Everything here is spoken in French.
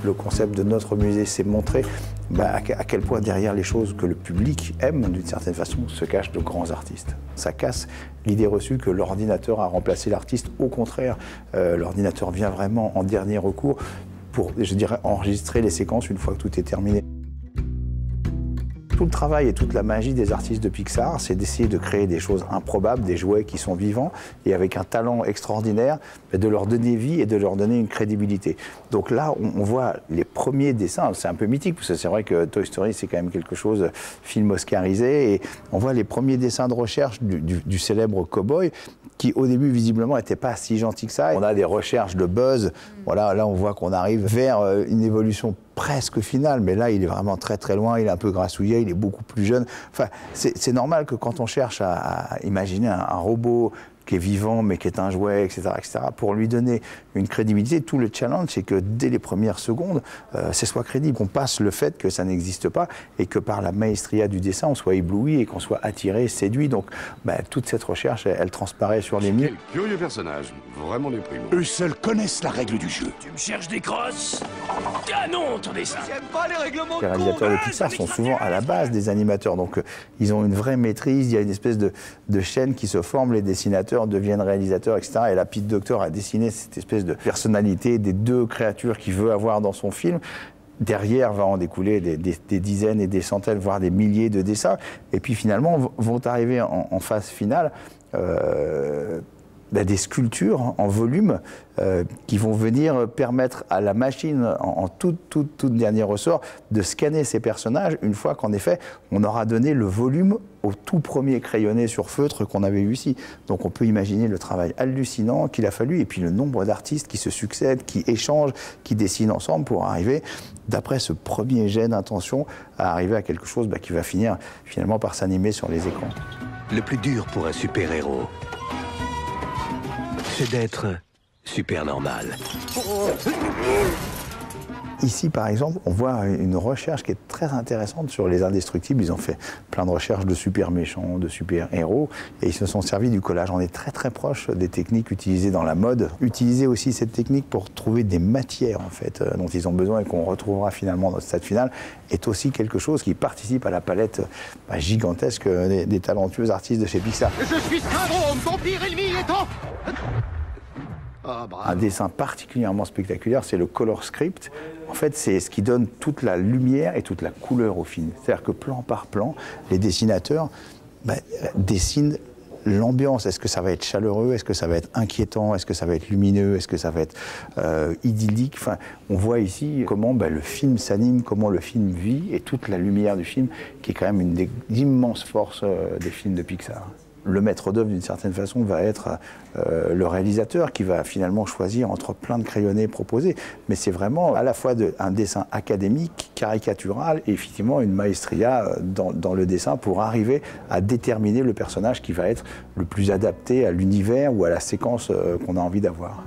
le concept de notre musée, c'est montrer à quel point derrière les choses que le public aime, d'une certaine façon, se cachent de grands artistes. Ça casse l'idée reçue que l'ordinateur a remplacé l'artiste. Au contraire, l'ordinateur vient vraiment en dernier recours pour, je dirais, enregistrer les séquences une fois que tout est terminé. Tout le travail et toute la magie des artistes de Pixar, c'est d'essayer de créer des choses improbables, des jouets qui sont vivants et avec un talent extraordinaire, de leur donner vie et de leur donner une crédibilité. Donc là, on voit les premiers dessins, c'est un peu mythique, parce que c'est vrai que Toy Story, c'est quand même quelque chose, film oscarisé, et on voit les premiers dessins de recherche du célèbre cow-boy, qui au début, visiblement, n'était pas si gentil que ça. On a des recherches de Buzz, voilà, là on voit qu'on arrive vers une évolution presque finale, mais là il est vraiment très très loin, il est un peu grassouillet, il est beaucoup plus jeune. Enfin, c'est normal que quand on cherche à imaginer un robot qui est vivant mais qui est un jouet, etc., pour lui donner une crédibilité, tout le challenge, c'est que dès les premières secondes, c'est soit crédible, qu'on passe le fait que ça n'existe pas et que par la maestria du dessin, on soit ébloui et qu'on soit attiré, séduit. Donc toute cette recherche, elle transparaît sur les murs. Quel curieux personnage, vraiment déprimant. Eux seuls connaissent la règle du jeu. Tu me cherches des crosses? Canon ton dessin. J'aime pas les règlements. Les réalisateurs de Pixar sont souvent à la base des animateurs, donc ils ont une vraie maîtrise, il y a une espèce de chaîne qui se forme, les dessinateurs deviennent réalisateurs, etc. Et là, Pete Docter a dessiné cette espèce de personnalité des deux créatures qu'il veut avoir dans son film. Derrière va en découler des dizaines et des centaines, voire des milliers de dessins. Et puis finalement, vont arriver en phase finale des sculptures en volume qui vont venir permettre à la machine, en tout dernier ressort, de scanner ces personnages une fois qu'en effet, on aura donné le volume au tout premier crayonné sur feutre qu'on avait eu ici. Donc on peut imaginer le travail hallucinant qu'il a fallu et puis le nombre d'artistes qui se succèdent, qui échangent, qui dessinent ensemble pour arriver, d'après ce premier jet d'intention, à arriver à quelque chose qui va finir finalement par s'animer sur les écrans. Le plus dur pour un super-héros, c'est d'être super normal. Ici, par exemple, on voit une recherche qui est très intéressante sur les indestructibles. Ils ont fait plein de recherches de super méchants, de super héros, et ils se sont servis du collage. On est très très proche des techniques utilisées dans la mode. Utiliser aussi cette technique pour trouver des matières en fait dont ils ont besoin et qu'on retrouvera finalement dans le stade final est aussi quelque chose qui participe à la palette gigantesque des talentueux artistes de chez Pixar. Je suis Syndrome, vampire ennemi étant... Un dessin particulièrement spectaculaire, c'est le color script. En fait, c'est ce qui donne toute la lumière et toute la couleur au film. C'est-à-dire que plan par plan, les dessinateurs dessinent l'ambiance. Est-ce que ça va être chaleureux? Est-ce que ça va être inquiétant? Est-ce que ça va être lumineux? Est-ce que ça va être idyllique? Enfin, on voit ici comment le film s'anime, comment le film vit, et toute la lumière du film, qui est quand même une des immenses forces des films de Pixar. Le maître d'œuvre, d'une certaine façon, va être le réalisateur qui va finalement choisir entre plein de crayonnés proposés. Mais c'est vraiment à la fois un dessin académique, caricatural, et effectivement une maestria dans le dessin pour arriver à déterminer le personnage qui va être le plus adapté à l'univers ou à la séquence qu'on a envie d'avoir.